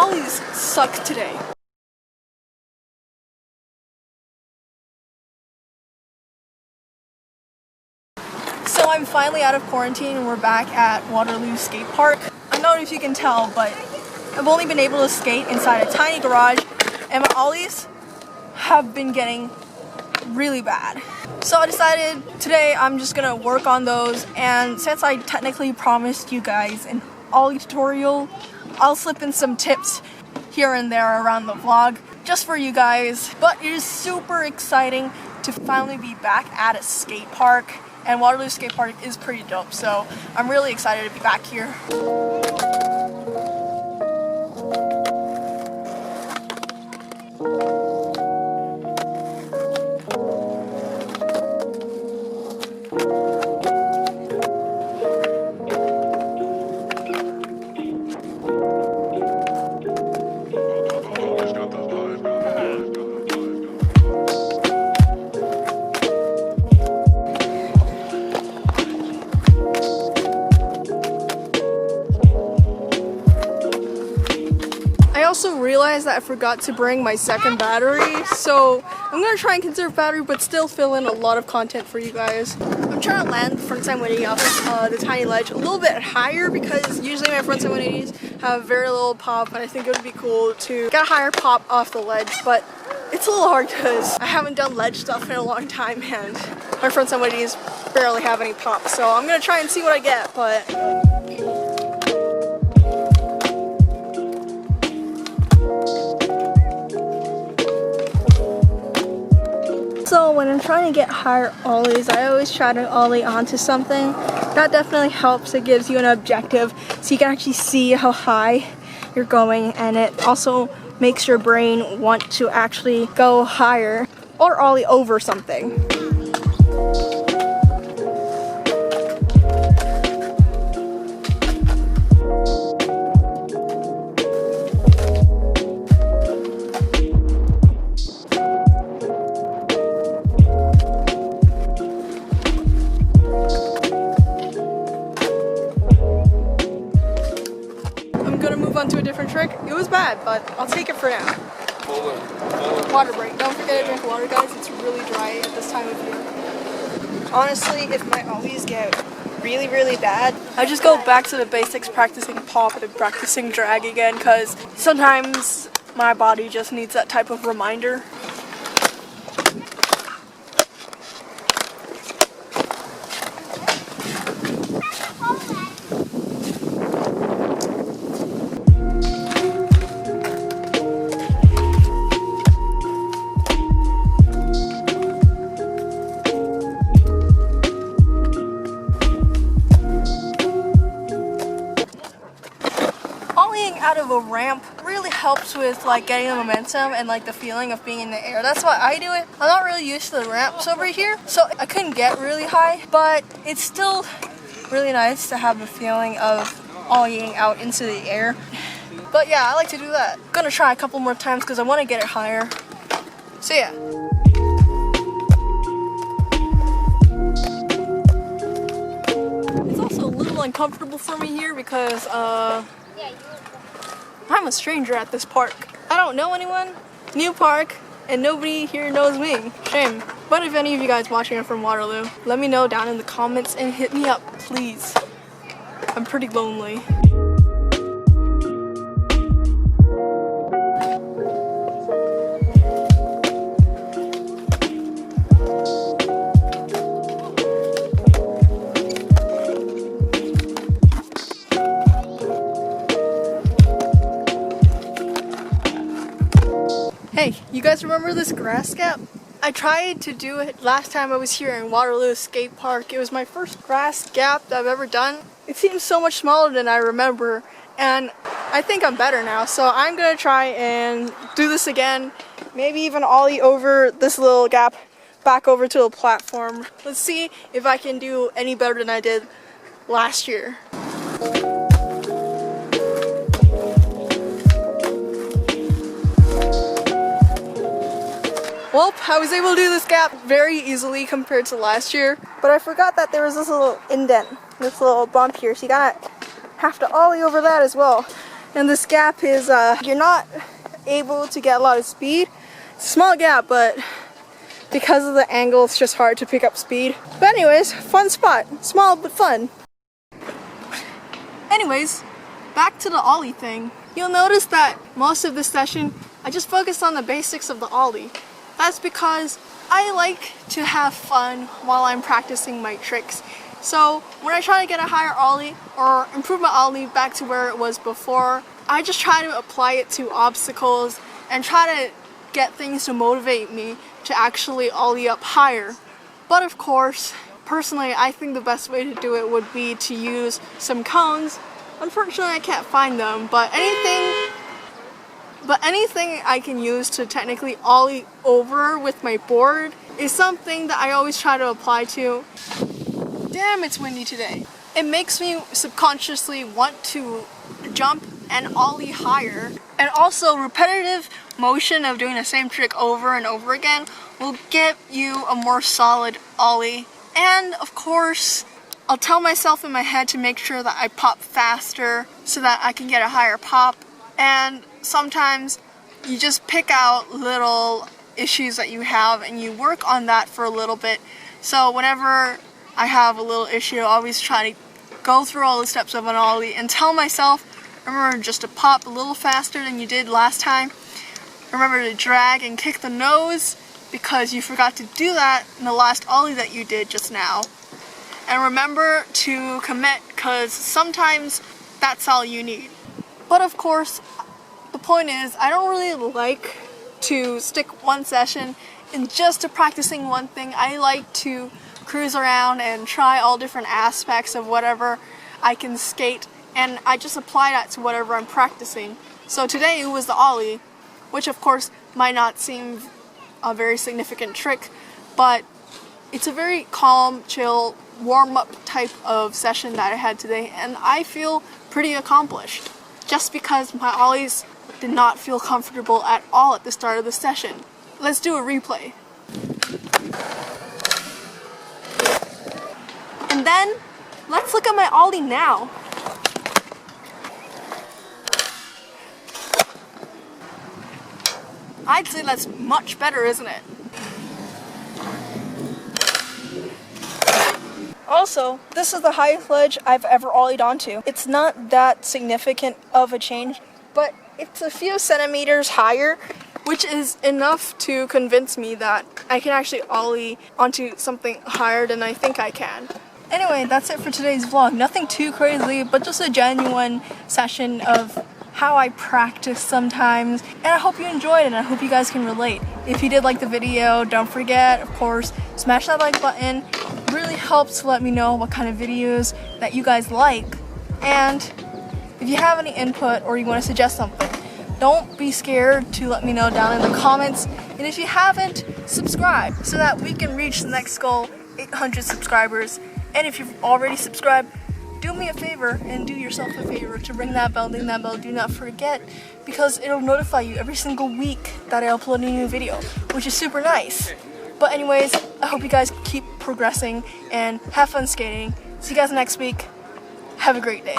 Ollies suck today. So I'm finally out of quarantine and we're back at Waterloo Skate Park. I don't know if you can tell, but I've only been able to skate inside a tiny garage and my Ollies have been getting really bad. So I decided today I'm just gonna work on those, and since I technically promised you guys an Ollie tutorial, I'll slip in some tips here and there around the vlog just for you guys. But it is super exciting to finally be back at a skate park, and Waterloo Skate Park is pretty dope, so I'm really excited to be back here. I also realized that I forgot to bring my second battery, so I'm gonna try and conserve battery but still fill in a lot of content for you guys. I'm trying to land the frontside 180 off the tiny ledge a little bit higher because usually my frontside 180s have very little pop, and I think it would be cool to get a higher pop off the ledge, but it's a little hard because I haven't done ledge stuff in a long time and my frontside 180s barely have any pop, so I'm gonna try and see what I get, but so when I'm trying to get higher ollies, I always try to ollie onto something. That definitely helps. It gives you an objective so you can actually see how high you're going, and it also makes your brain want to actually go higher or ollie over something. To a different trick. It was bad, but I'll take it for now. Water break. Don't forget to drink water, guys. It's really dry at this time of year. Honestly, if my ollies get really bad, I just go back to the basics, practicing pop and practicing drag again, because sometimes my body just needs that type of reminder. Out of a ramp really helps with like getting the momentum and like the feeling of being in the air. That's why I do it. I'm not really used to the ramps over here, so I couldn't get really high, but it's still really nice to have the feeling of ollieing out into the air. But yeah, I like to do that. I'm gonna try a couple more times because I want to get it higher. So yeah. It's also a little uncomfortable for me here because I'm a stranger at this park. I don't know anyone, new park, and nobody here knows me. Shame. But if any of you guys watching are from Waterloo, let me know down in the comments and hit me up, please. I'm pretty lonely. Hey, you guys remember this grass gap? I tried to do it last time I was here in Waterloo Skate Park. It was my first grass gap that I've ever done. It seems so much smaller than I remember, and I think I'm better now. So I'm gonna try and do this again. Maybe even ollie over this little gap back over to the platform. Let's see if I can do any better than I did last year. Well, I was able to do this gap very easily compared to last year, but I forgot that there was this little indent, this little bump here, so you gotta have to ollie over that as well. And this gap is, you're not able to get a lot of speed. It's a small gap, but because of the angle, it's just hard to pick up speed. But anyways, fun spot. Small, but fun. Anyways, back to the Ollie thing. You'll notice that most of this session, I just focused on the basics of the Ollie. That's because I like to have fun while I'm practicing my tricks. So when I try to get a higher Ollie or improve my Ollie back to where it was before, I just try to apply it to obstacles and try to get things to motivate me to actually Ollie up higher. But of course, personally, I think the best way to do it would be to use some cones. Unfortunately, I can't find them, but anything I can use to technically Ollie over with my board is something that I always try to apply to. Damn, it's windy today. It makes me subconsciously want to jump and Ollie higher. And also, repetitive motion of doing the same trick over and over again will get you a more solid Ollie. And of course, I'll tell myself in my head to make sure that I pop faster so that I can get a higher pop. And sometimes you just pick out little issues that you have and you work on that for a little bit. So whenever I have a little issue, I always try to go through all the steps of an Ollie and tell myself, remember just to pop a little faster than you did last time. Remember to drag and kick the nose because you forgot to do that in the last Ollie that you did just now. And remember to commit because sometimes that's all you need. But of course, the point is, I don't really like to stick one session in just to practicing one thing. I like to cruise around and try all different aspects of whatever I can skate, and I just apply that to whatever I'm practicing. So today it was the Ollie, which of course might not seem a very significant trick, but it's a very calm, chill, warm-up type of session that I had today, and I feel pretty accomplished just because my Ollies did not feel comfortable at all at the start of the session. Let's do a replay. And then, let's look at my Ollie now. I'd say that's much better, isn't it? Also, this is the highest ledge I've ever Ollied onto. It's not that significant of a change, but it's a few centimeters higher, which is enough to convince me that I can actually Ollie onto something higher than I think I can. Anyway, that's it for today's vlog. Nothing too crazy, but just a genuine session of how I practice sometimes. And I hope you enjoyed it, and I hope you guys can relate. If you did like the video, don't forget, of course, smash that like button. It really helps to let me know what kind of videos that you guys like. And if you have any input or you want to suggest something, don't be scared to let me know down in the comments. And if you haven't, subscribe so that we can reach the next goal, 800 subscribers. And if you've already subscribed, do me a favor and do yourself a favor to ring that bell, ding that bell, do not forget, because it'll notify you every single week that I upload a new video, which is super nice. But anyways, I hope you guys keep progressing and have fun skating. See you guys next week. Have a great day.